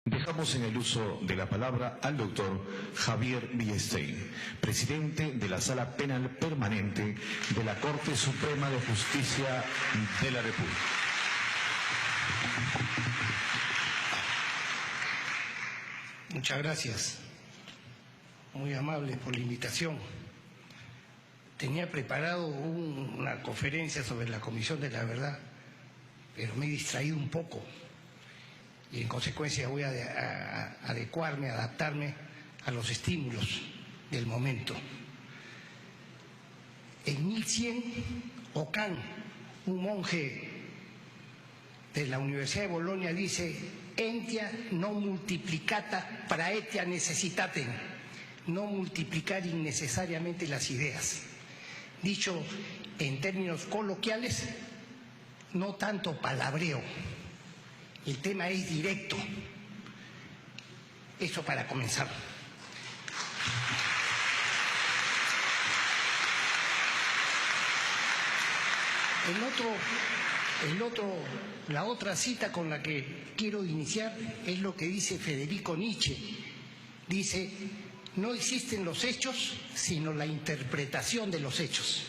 Dejamos en el uso de la palabra al doctor Javier Villestein, presidente de la Sala Penal Permanente de la Corte Suprema de Justicia de la República. Muchas gracias. Muy amable por la invitación. Tenía preparado una conferencia sobre la Comisión de la Verdad, pero me he distraído un poco. Y en consecuencia voy a adecuarme, a adaptarme a los estímulos del momento. En 1100, Ockham, un monje de la Universidad de Bolonia, dice: entia non multiplicata praetia necessitatem, no multiplicar innecesariamente las ideas. Dicho en términos coloquiales, no tanto palabreo. El tema es directo. Eso para comenzar. La otra cita con la que quiero iniciar es lo que dice Federico Nietzsche. Dice: no existen los hechos, sino la interpretación de los hechos.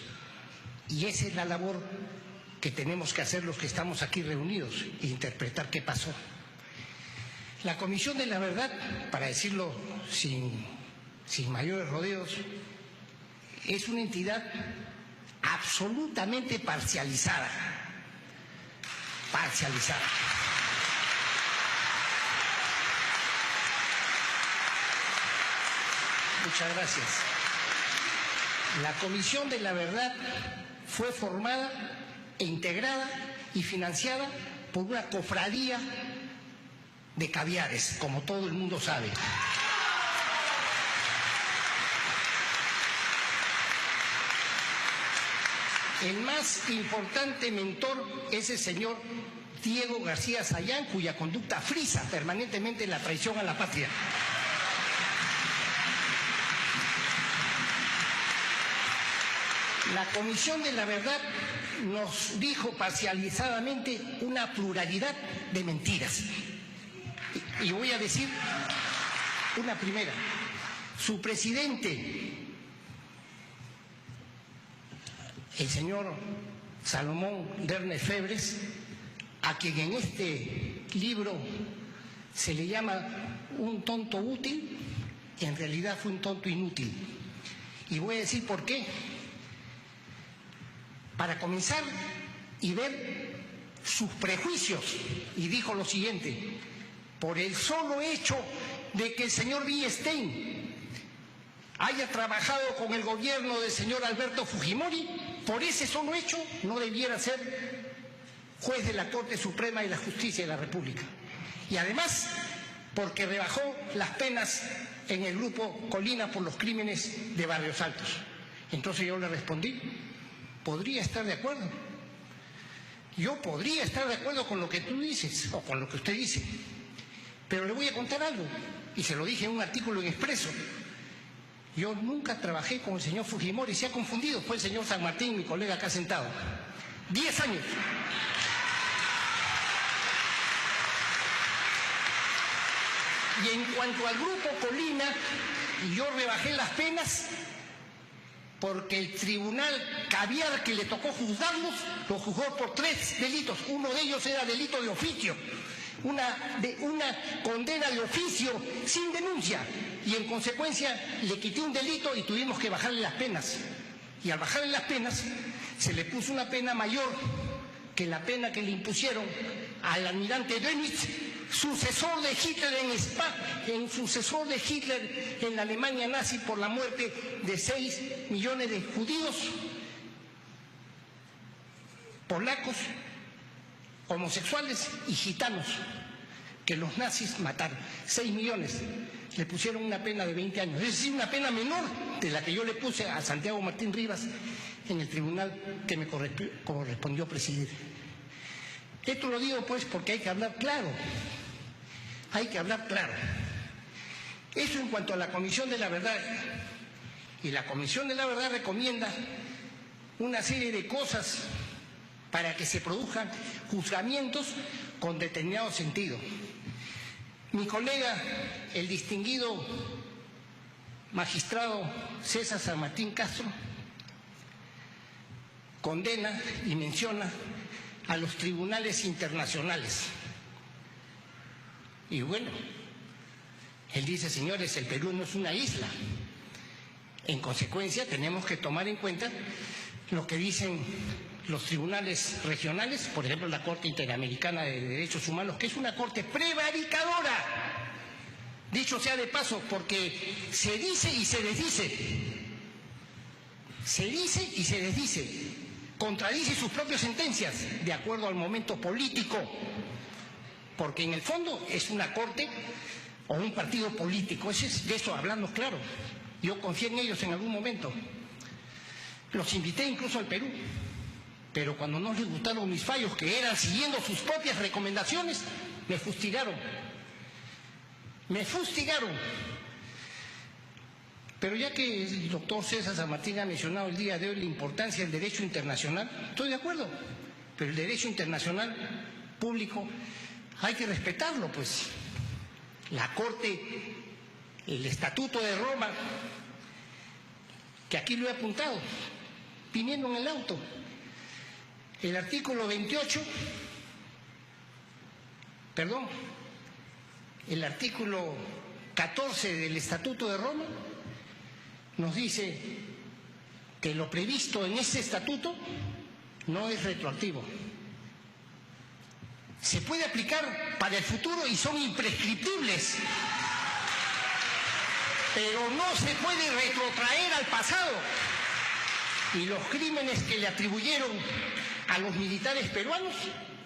Y esa es la labor que tenemos que hacer los que estamos aquí reunidos, interpretar qué pasó. La Comisión de la Verdad, para decirlo sin mayores rodeos, es una entidad absolutamente parcializada. Muchas gracias. La Comisión de la Verdad fue formada e integrada y financiada por una cofradía de caviares, como todo el mundo sabe. El más importante mentor es el señor Diego García Sayán, cuya conducta frisa permanentemente la traición a la patria. La Comisión de la Verdad nos dijo parcializadamente una pluralidad de mentiras. Y voy a decir una primera. Su presidente, el señor Salomón Lerner Febres, a quien en este libro se le llama un tonto útil, en realidad fue un tonto inútil. Y voy a decir por qué. Para comenzar y ver sus prejuicios, y dijo lo siguiente: por el solo hecho de que el señor Villestein haya trabajado con el gobierno del señor Alberto Fujimori, por ese solo hecho no debiera ser juez de la Corte Suprema de la Justicia de la República. Y además, porque rebajó las penas en el grupo Colina por los crímenes de Barrios Altos. Entonces yo le respondí: podría estar de acuerdo. Yo podría estar de acuerdo con lo que tú dices, o con lo que usted dice. Pero le voy a contar algo, y se lo dije en un artículo en Expreso. Yo nunca trabajé con el señor Fujimori, se ha confundido, fue el señor San Martín, mi colega acá sentado. 10 años. Y en cuanto al grupo Colina, yo rebajé las penas porque el tribunal caviar que le tocó juzgarlos, lo juzgó por 3 delitos. Uno de ellos era delito de oficio, una condena de oficio sin denuncia, y en consecuencia le quité un delito y tuvimos que bajarle las penas. Y al bajarle las penas se le puso una pena mayor que la pena que le impusieron al almirante Dönitz, sucesor de Hitler sucesor de Hitler en la Alemania nazi, por la muerte de 6 millones de judíos, polacos, homosexuales y gitanos, que los nazis mataron. 6 millones. Le pusieron una pena de 20 años. Es decir, una pena menor de la que yo le puse a Santiago Martín Rivas en el tribunal que me correspondió presidir. Esto lo digo pues porque hay que hablar claro. Hay que hablar claro. Eso en cuanto a la Comisión de la Verdad. Y la Comisión de la Verdad recomienda una serie de cosas para que se produzcan juzgamientos con determinado sentido. Mi colega, el distinguido magistrado César San Martín Castro, condena y menciona a los tribunales internacionales. Y bueno, él dice, señores, el Perú no es una isla. En consecuencia, tenemos que tomar en cuenta lo que dicen los tribunales regionales, por ejemplo, la Corte Interamericana de Derechos Humanos, que es una corte prevaricadora. Dicho sea de paso, porque se dice y se desdice. Se dice y se desdice. Contradice sus propias sentencias de acuerdo al momento político, porque en el fondo es una corte o un partido político. De eso hablando claro. Yo confié en ellos en algún momento. Los invité incluso al Perú, pero cuando no les gustaron mis fallos, que eran siguiendo sus propias recomendaciones, me fustigaron. Me fustigaron. Pero ya que el doctor César San Martín ha mencionado el día de hoy la importancia del derecho internacional, estoy de acuerdo, pero el derecho internacional público hay que respetarlo, pues. La Corte, el Estatuto de Roma, que aquí lo he apuntado, viniendo en el auto, el artículo 28, el artículo 14 del Estatuto de Roma, nos dice que lo previsto en ese estatuto no es retroactivo. Se puede aplicar para el futuro y son imprescriptibles, pero no se puede retrotraer al pasado. Y los crímenes que le atribuyeron a los militares peruanos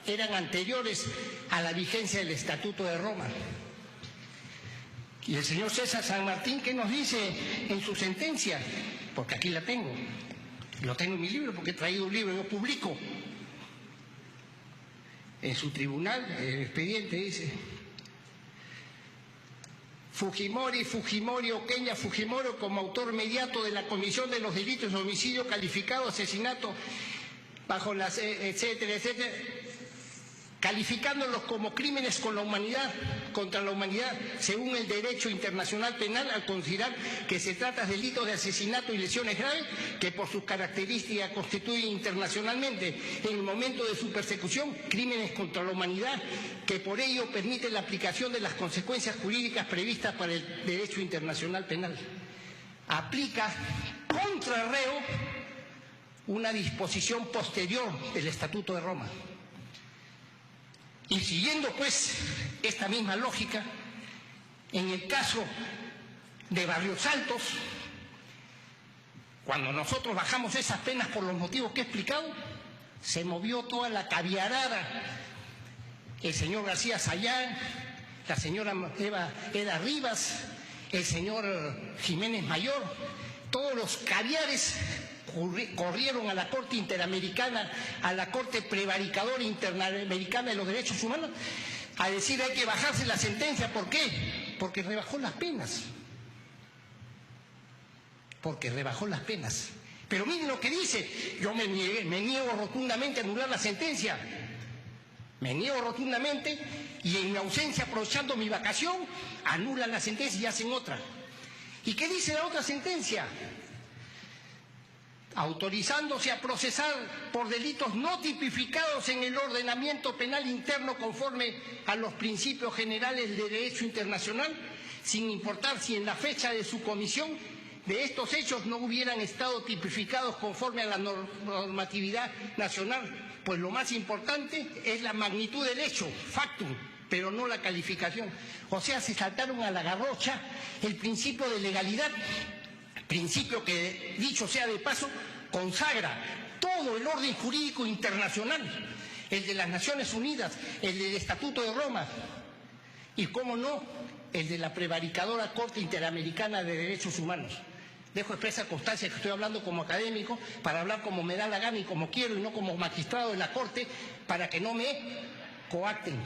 eran anteriores a la vigencia del Estatuto de Roma. Y el señor César San Martín, ¿qué nos dice en su sentencia? Porque aquí la tengo. Lo tengo en mi libro porque he traído un libro, yo publico. En su tribunal, el expediente dice: Fujimori Oqueña Fujimori, como autor inmediato de la comisión de los delitos de homicidio calificado, asesinato, bajo las etcétera, etcétera, calificándolos como crímenes contra la humanidad, según el derecho internacional penal, al considerar que se trata de delitos de asesinato y lesiones graves, que por sus características constituyen internacionalmente, en el momento de su persecución, crímenes contra la humanidad, que por ello permiten la aplicación de las consecuencias jurídicas previstas para el derecho internacional penal. Aplica contra el reo una disposición posterior del Estatuto de Roma. Y siguiendo pues esta misma lógica, en el caso de Barrios Altos, cuando nosotros bajamos esas penas por los motivos que he explicado, se movió toda la caviarada. El señor García Sayán, la señora Eda Rivas, el señor Jiménez Mayor, todos los caviares corrieron a la Corte Interamericana, a la Corte Prevaricadora Interamericana de los Derechos Humanos, a decir hay que bajarse la sentencia. ¿Por qué? Porque rebajó las penas. Porque rebajó las penas. Pero miren lo que dice: yo me niego rotundamente a anular la sentencia. Me niego rotundamente, y en mi ausencia, aprovechando mi vacación, anulan la sentencia y hacen otra. ¿Y qué dice la otra sentencia? Autorizándose a procesar por delitos no tipificados en el ordenamiento penal interno conforme a los principios generales del derecho internacional, sin importar si en la fecha de su comisión de estos hechos no hubieran estado tipificados conforme a la normatividad nacional, pues lo más importante es la magnitud del hecho, factum, pero no la calificación. O sea, se saltaron a la garrocha el principio de legalidad, principio que, dicho sea de paso, consagra todo el orden jurídico internacional, el de las Naciones Unidas, el del Estatuto de Roma y, cómo no, el de la prevaricadora Corte Interamericana de Derechos Humanos. Dejo expresa constancia que estoy hablando como académico para hablar como me da la gana y como quiero, y no como magistrado de la Corte, para que no me coacten.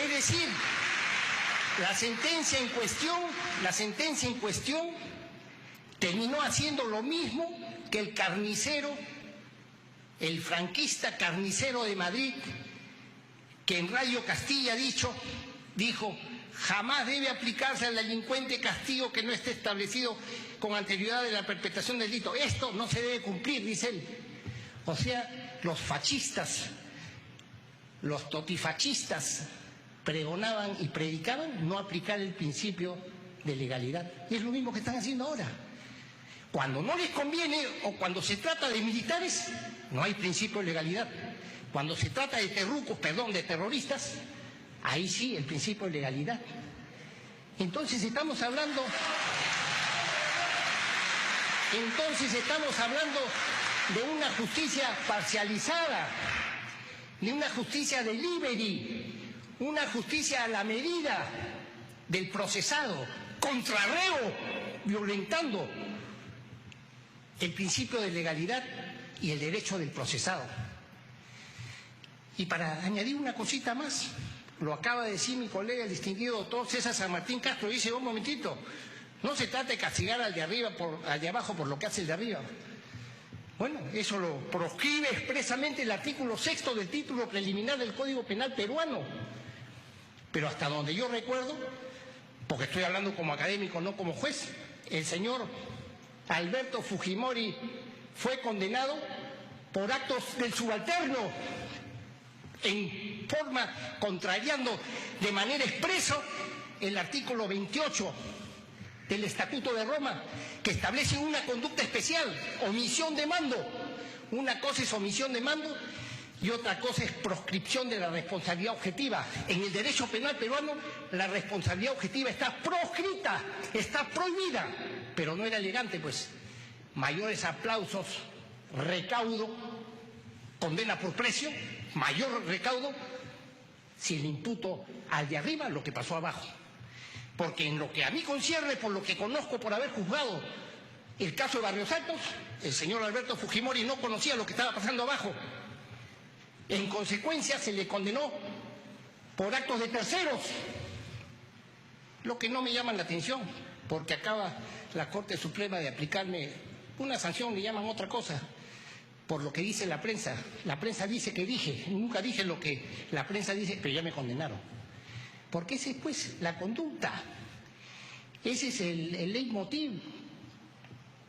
Es decir, la sentencia en cuestión terminó haciendo lo mismo que el carnicero el franquista carnicero de Madrid, que en Radio Castilla dijo, jamás debe aplicarse al delincuente castigo que no esté establecido con anterioridad de la perpetración del delito. Esto no se debe cumplir, dice él. O sea, los fascistas, los totifascistas pregonaban y predicaban no aplicar el principio de legalidad. Y es lo mismo que están haciendo ahora. Cuando no les conviene o cuando se trata de militares, no hay principio de legalidad. Cuando se trata de de terroristas, ahí sí, el principio de legalidad. Entonces estamos hablando de una justicia parcializada, de una justicia delivery, una justicia a la medida del procesado, contra reo, violentando el principio de legalidad y el derecho del procesado. Y para añadir una cosita más, lo acaba de decir mi colega, el distinguido doctor César San Martín Castro, dice, un momentito, no se trata de castigar al de arriba, al de abajo por lo que hace el de arriba. Bueno, eso lo proscribe expresamente el artículo 6º del título preliminar del Código Penal peruano. Pero hasta donde yo recuerdo, porque estoy hablando como académico, no como juez, el señor Alberto Fujimori fue condenado por actos del subalterno, en forma contrariando de manera expresa el artículo 28 del Estatuto de Roma, que establece una conducta especial, omisión de mando. Una cosa es omisión de mando y otra cosa es proscripción de la responsabilidad objetiva. En el derecho penal peruano la responsabilidad objetiva está proscrita, está prohibida, pero no era elegante, pues. Mayores aplausos, recaudo, condena por precio, mayor recaudo, si le imputo al de arriba lo que pasó abajo. Porque en lo que a mí concierne, por lo que conozco por haber juzgado el caso de Barrios Altos, el señor Alberto Fujimori no conocía lo que estaba pasando abajo. En consecuencia se le condenó por actos de terceros, lo que no me llama la atención, porque acaba la Corte Suprema de aplicarme una sanción, le llaman otra cosa, por lo que dice la prensa. La prensa dice que dije, nunca dije lo que la prensa dice, pero ya me condenaron. Porque esa es pues la conducta, ese es el leitmotiv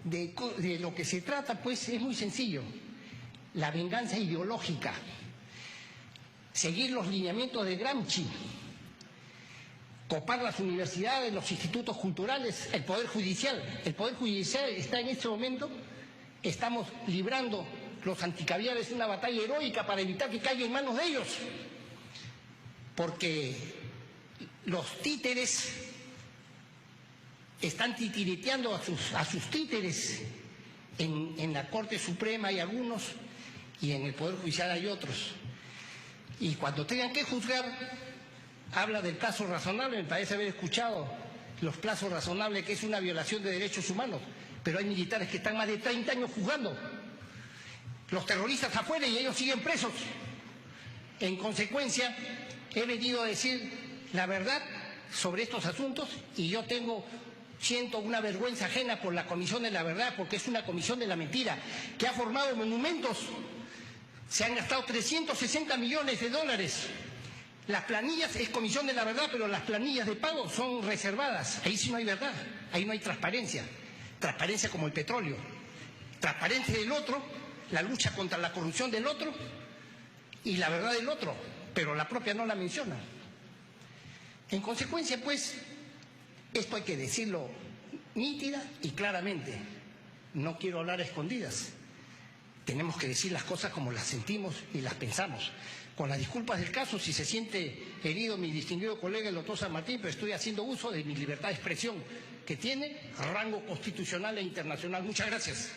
de lo que se trata, pues es muy sencillo, la venganza ideológica, seguir los lineamientos de Gramsci, copar las universidades, los institutos culturales, el Poder Judicial. El Poder Judicial está en este momento, estamos librando los anticaviares una batalla heroica para evitar que caiga en manos de ellos, porque los títeres están titireteando a sus títeres en la Corte Suprema hay algunos y en el Poder Judicial hay otros. Y cuando tengan que juzgar, habla del plazo razonable, me parece haber escuchado los plazos razonables, que es una violación de derechos humanos, pero hay militares que están más de 30 años juzgando, los terroristas afuera y ellos siguen presos. En consecuencia, he venido a decir la verdad sobre estos asuntos y yo siento una vergüenza ajena por la Comisión de la Verdad, porque es una comisión de la mentira, que ha formado monumentos. Se han gastado 360 millones de dólares. Las planillas es Comisión de la Verdad, pero las planillas de pago son reservadas. Ahí sí no hay verdad, ahí no hay transparencia. Transparencia como el petróleo. Transparencia del otro, la lucha contra la corrupción del otro y la verdad del otro, pero la propia no la menciona. En consecuencia, pues, esto hay que decirlo nítida y claramente. No quiero hablar a escondidas. Tenemos que decir las cosas como las sentimos y las pensamos. Con las disculpas del caso, si se siente herido mi distinguido colega el doctor San Martín, pero estoy haciendo uso de mi libertad de expresión que tiene rango constitucional e internacional. Muchas gracias.